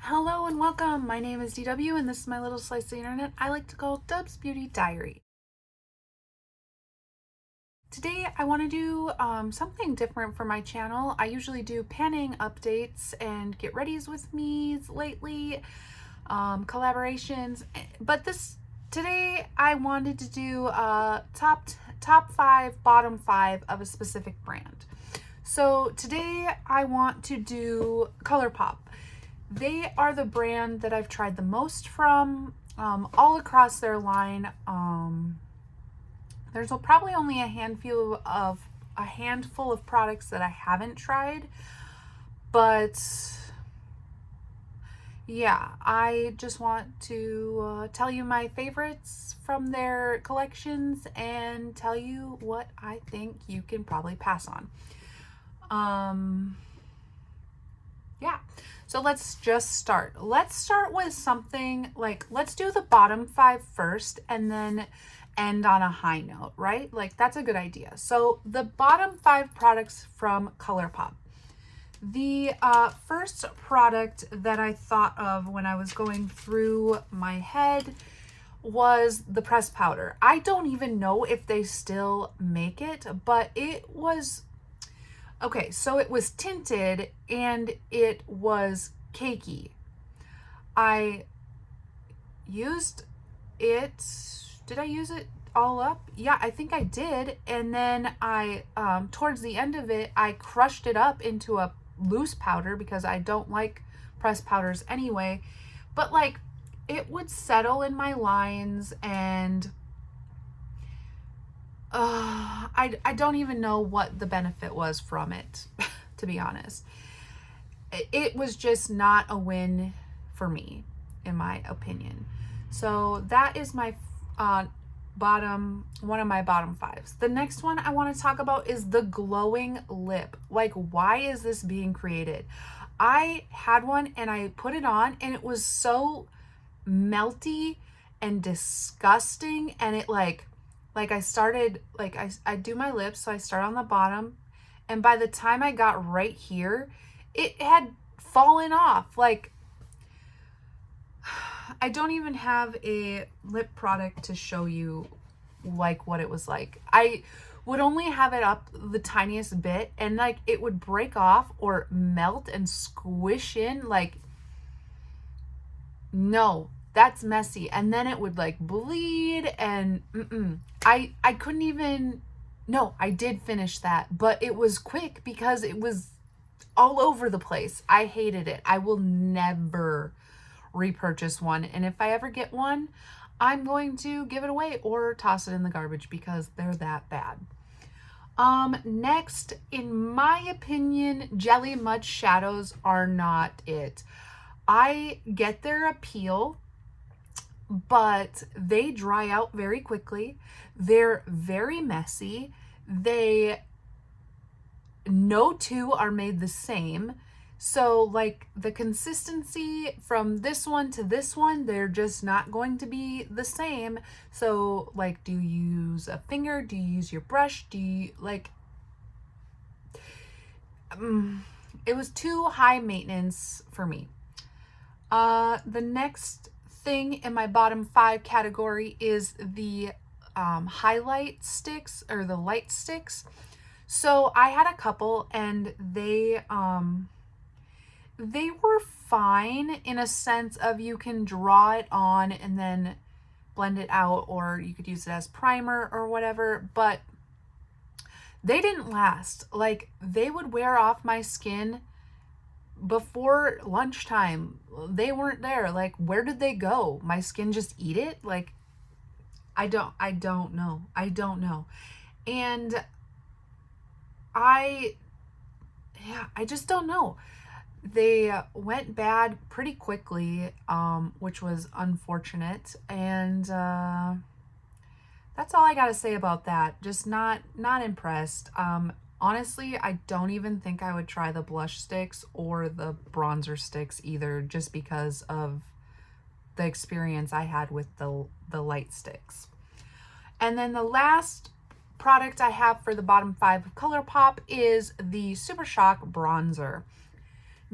Hello and welcome. My name is DW and this is my little slice of the internet I like to call Dub's Beauty Diary. Today I want to do something different for my channel. I usually do panning updates and get readies with me's lately, collaborations, but today I wanted to do top 5, bottom 5 of a specific brand. So today I want to do Colourpop. They are the brand that I've tried the most from, all across their line. There's probably only a handful of products that I haven't tried, but yeah, I just want to tell you my favorites from their collections and tell you what I think you can probably pass on. Yeah, so let's just start. Let's start with something like, let's do the bottom 5 first and then end on a high note, right? Like, that's a good idea. So the bottom 5 products from Colourpop. The first product that I thought of when I was going through my head was the pressed powder. I don't even know if they still make it, but it was okay, so it was tinted and it was cakey. I used it. Did I use it all up? Yeah, I think I did. And then I, towards the end of it, I crushed it up into a loose powder because I don't like pressed powders anyway. But like, it would settle in my lines and I don't even know what the benefit was from it, to be honest. It was just not a win for me, in my opinion. So that is my one of my bottom 5s. The next one I want to talk about is the glowing lip. Like, why is this being created? I had one and I put it on and it was so melty and disgusting, and it like I started, like, I do my lips, so I start on the bottom, and by the time I got right here, it had fallen off. Like, I don't even have a lip product to show you like what it was like. I would only have it up the tiniest bit and like it would break off or melt and squish in. Like, no, that's messy. And then it would like bleed and I couldn't even, no, I did finish that, but it was quick because it was all over the place. I hated it. I will never repurchase one. And if I ever get one, I'm going to give it away or toss it in the garbage because they're that bad. Next, in my opinion, Jelly Mud Shadows are not it. I get their appeal, but they dry out very quickly. They're very messy. No two are made the same. So like the consistency from this one to this one, they're just not going to be the same. So like, do you use a finger? Do you use your brush? Do you like, it was too high maintenance for me. The next thing in my bottom 5 category is the highlight sticks or the light sticks. So I had a couple and they were fine in a sense of you can draw it on and then blend it out, or you could use it as primer or whatever, but they didn't last. Like, they would wear off my skin before lunchtime. They weren't there. Like, where did they go? My skin just eat it? Like, I don't know. I don't know. And I just don't know. They went bad pretty quickly, which was unfortunate. And that's all I gotta say about that. Just not impressed. Honestly, I don't even think I would try the blush sticks or the bronzer sticks either, just because of the experience I had with the light sticks. And then the last product I have for the bottom 5 of Colourpop is the Super Shock bronzer.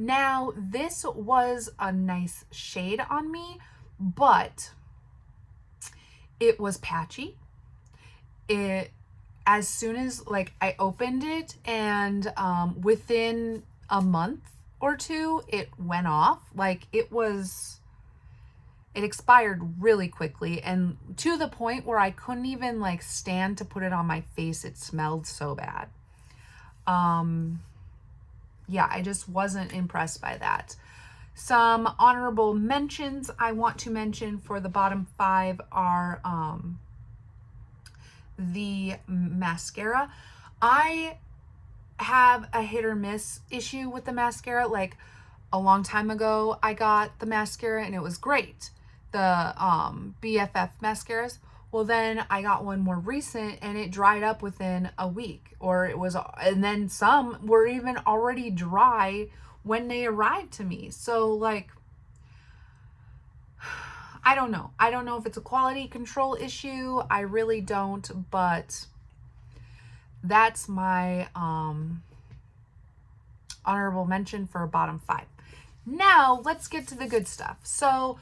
Now, this was a nice shade on me, but it was patchy. As soon as like I opened it, and within a month or two, it went off. Like it expired really quickly, and to the point where I couldn't even like stand to put it on my face. It smelled so bad. Yeah, I just wasn't impressed by that. Some honorable mentions I want to mention for the bottom 5 are the mascara. I have a hit or miss issue with the mascara. Like a long time ago, I got the mascara and it was great. The BFF mascaras. Well, then I got one more recent and it dried up within a week, and then some were even already dry when they arrived to me. So like, I don't know. I don't know if it's a quality control issue. I really don't, but that's my honorable mention for bottom 5. Now let's get to the good stuff. So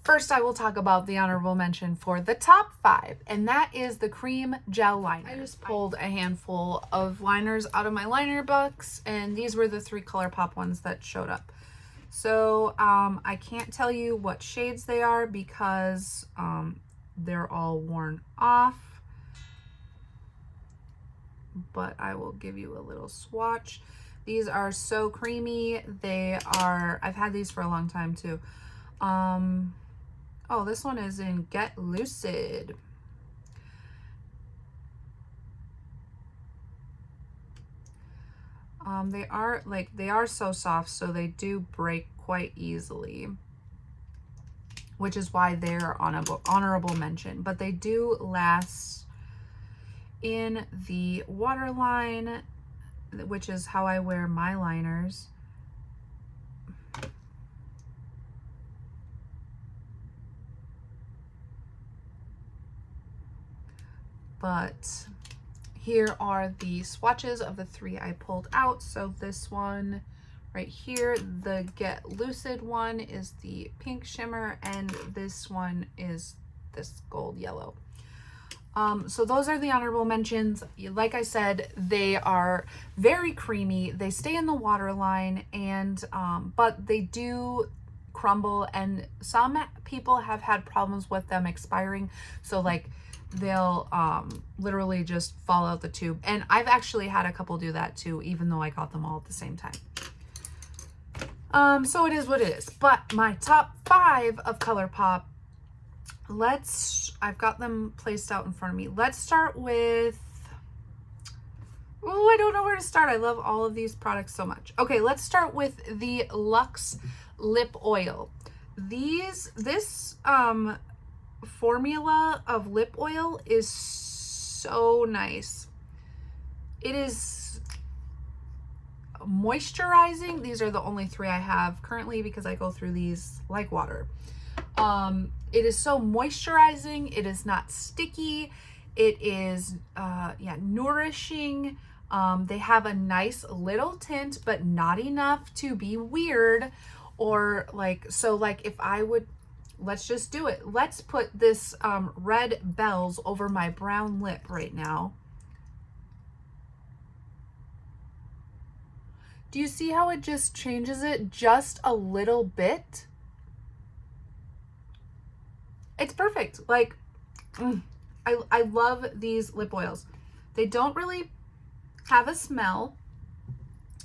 first, I will talk about the honorable mention for the top 5, and that is the cream gel liner. I just pulled a handful of liners out of my liner box, and these were the 3 Colourpop ones that showed up. So I can't tell you what shades they are because they're all worn off, but I will give you a little swatch. These are so creamy. I've had these for a long time too. Oh, this one is in Get Lucid. They are so soft, so they do break quite easily, which is why they're honorable mention. But they do last in the waterline, which is how I wear my liners. But here are the swatches of the 3 I pulled out. So this one right here, the Get Lucid one, is the pink shimmer, and this one is this gold yellow. So those are the honorable mentions. Like I said, they are very creamy. They stay in the waterline, and but they do crumble, and some people have had problems with them expiring. So like they'll literally just fall out the tube. And I've actually had a couple do that too, even though I got them all at the same time. So it is what it is. But my top 5 of Colourpop, I've got them placed out in front of me. Let's start with, oh, I don't know where to start. I love all of these products so much. Okay, let's start with the Luxe Lip Oil. This formula of lip oil is so nice. It is moisturizing. These are the only 3 I have currently because I go through these like water. It is so moisturizing. It is not sticky. It is nourishing. They have a nice little tint, but not enough to be weird, or like, so like if I would, let's just do it. Let's put this red bells over my brown lip right now. Do you see how it just changes it just a little bit? It's perfect. Like, I love these lip oils. They don't really have a smell,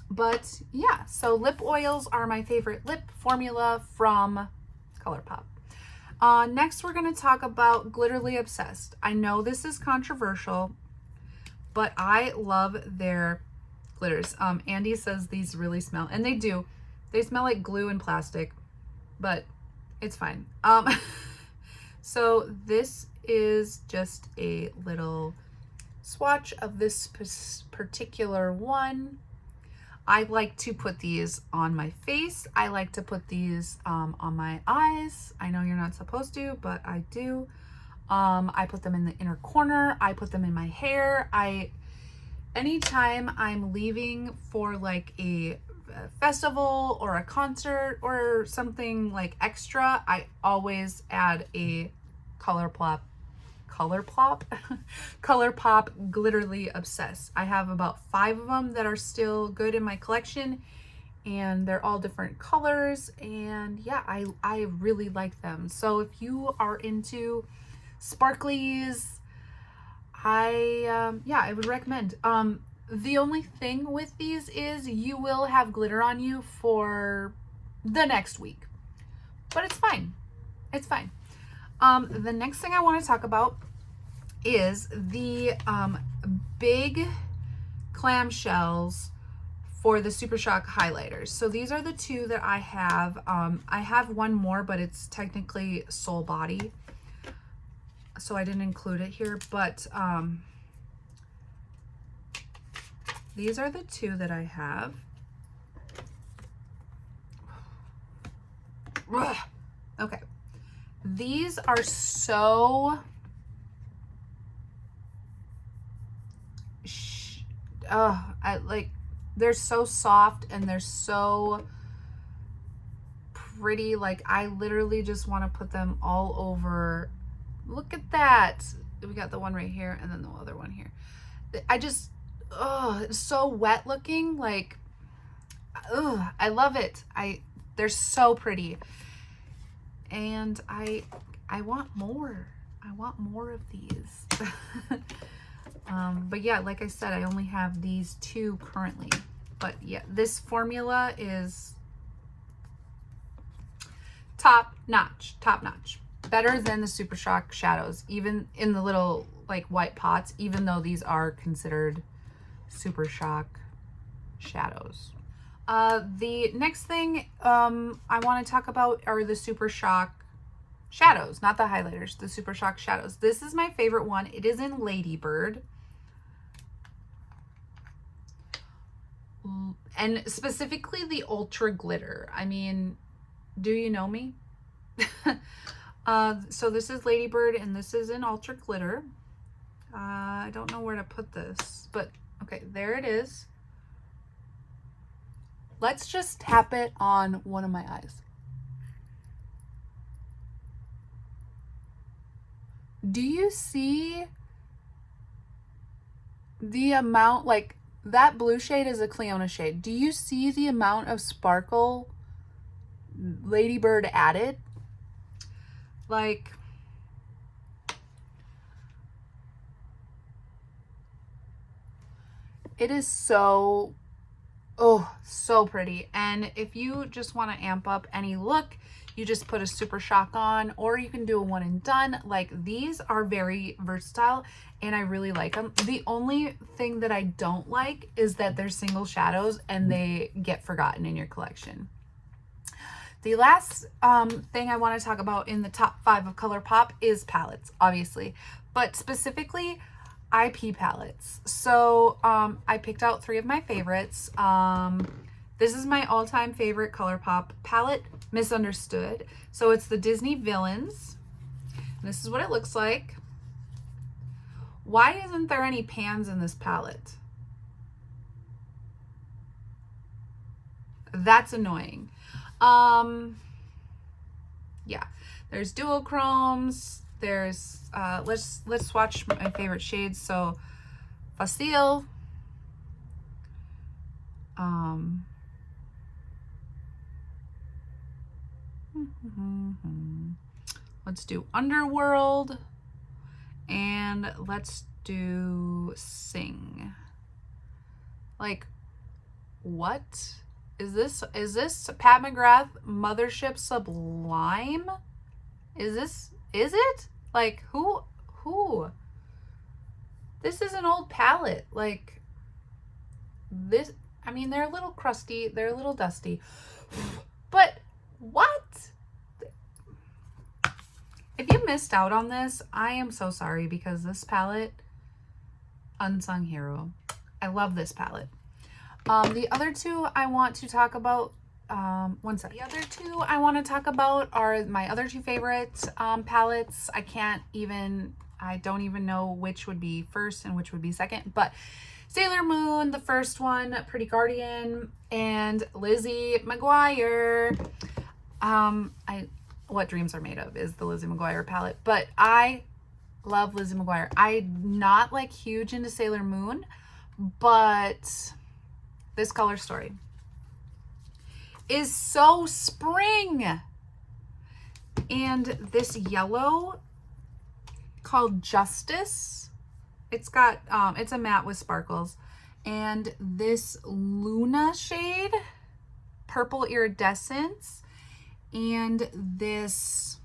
but yeah. So lip oils are my favorite lip formula from Colourpop. Next, we're going to talk about Glitterly Obsessed. I know this is controversial, but I love their glitters. Andy says these really smell, and they do. They smell like glue and plastic, but it's fine. So this is just a little swatch of this particular one. I like to put these on my face. I like to put these on my eyes. I know you're not supposed to, but I do. I put them in the inner corner. I put them in my hair. Anytime I'm leaving for like a a festival or a concert or something like extra, I always add a Colourpop Glitterly Obsessed. I have about 5 of them that are still good in my collection, and they're all different colors, and yeah, I really like them. So if you are into sparklies, I would recommend. The only thing with these is you will have glitter on you for the next week, but it's fine. It's fine. The next thing I want to talk about is the big clamshells for the Super Shock highlighters. So these are the 2 that I have. I have one more, but it's technically Soul Body, so I didn't include it here, but these are the 2 that I have. Ugh. Okay. These are so they're so soft and they're so pretty. Like, I literally just want to put them all over. Look at that. We got the one right here and then the other one here. I just, it's so wet looking. Like, I love it. They're so pretty. And I want more. I want more of these. But yeah, like I said, I only have these 2 currently. But yeah, this formula is top notch. Better than the Super Shock shadows, even in the little like white pots, even though these are considered Super Shock shadows. The next thing I want to talk about are the Super Shock shadows, not the highlighters, the Super Shock shadows. This is my favorite one. It is in Ladybird. And specifically the Ultra Glitter. I mean, do you know me? So this is Ladybird and this is in Ultra Glitter. I don't know where to put this, but okay, there it is. Let's just tap it on one of my eyes. Do you see the amount, like that blue shade is a Cleona shade. Do you see the amount of sparkle Ladybird added? Like, it is so, so pretty. And if you just want to amp up any look, you just put a Super Shock on, or you can do a one and done. Like, these are very versatile and I really like them. The only thing that I don't like is that they're single shadows and they get forgotten in your collection. The last thing I want to talk about in the top 5 of Colourpop is palettes, obviously, but specifically IP palettes. So I picked out 3 of my favorites. This is my all-time favorite Colourpop palette, Misunderstood. So it's the Disney Villains. And this is what it looks like. Why isn't there any pans in this palette? That's annoying. Yeah, there's duochromes. There's let's swatch my favorite shades. So Facile, let's do Underworld, and let's do Sing. Like, what is this? Is this Pat McGrath Mothership Sublime? Is it? Like, who? This is an old palette. Like, this, I mean, they're a little crusty, they're a little dusty, but what? If you missed out on this, I am so sorry, because this palette, unsung hero. I love this palette. The other 2 I want to talk about, one second. The other 2 I want to talk about are my other 2 favorite palettes. I don't even know which would be first and which would be second, but Sailor Moon, the first one, Pretty Guardian, and Lizzie McGuire. What Dreams Are Made Of is the Lizzie McGuire palette, but I love Lizzie McGuire. I'm not like huge into Sailor Moon, but this color story is so spring. And this yellow called Justice, it's got, it's a matte with sparkles. And this Luna shade, Purple Iridescence, and this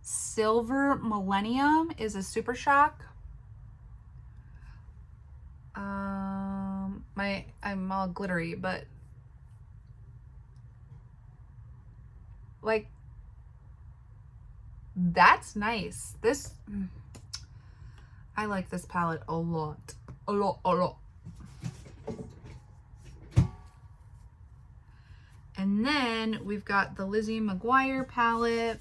Silver Millennium is a Super Shock. I'm all glittery, but like, that's nice. This, I like this palette a lot. A lot. And then we've got the Lizzie McGuire palette,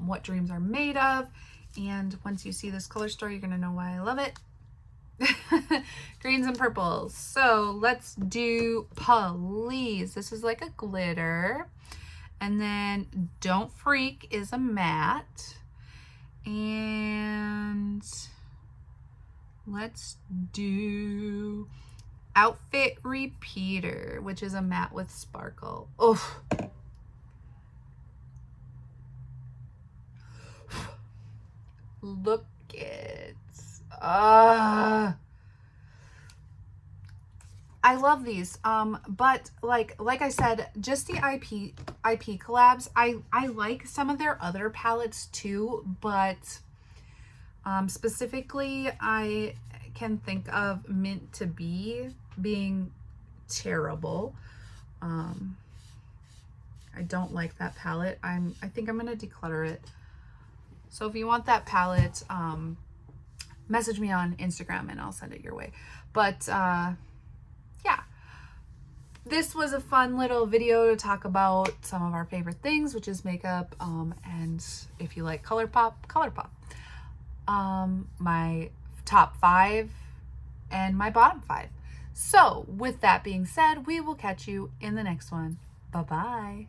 What Dreams Are Made Of. And once you see this color story, you're going to know why I love it. Greens and purples. So let's do Please. This is like a glitter. And then Don't Freak is a matte. And let's do Outfit Repeater, which is a matte with sparkle. Oh, look it. I love these. But like I said, just the IP collabs. I like some of their other palettes too, but specifically I can think of Mint to Be being terrible. I don't like that palette. I think I'm gonna declutter it. So if you want that palette, message me on Instagram and I'll send it your way. But yeah, this was a fun little video to talk about some of our favorite things, which is makeup, and if you like Colourpop, Colourpop. My top 5 and my bottom 5. So with that being said, we will catch you in the next one. Bye-bye.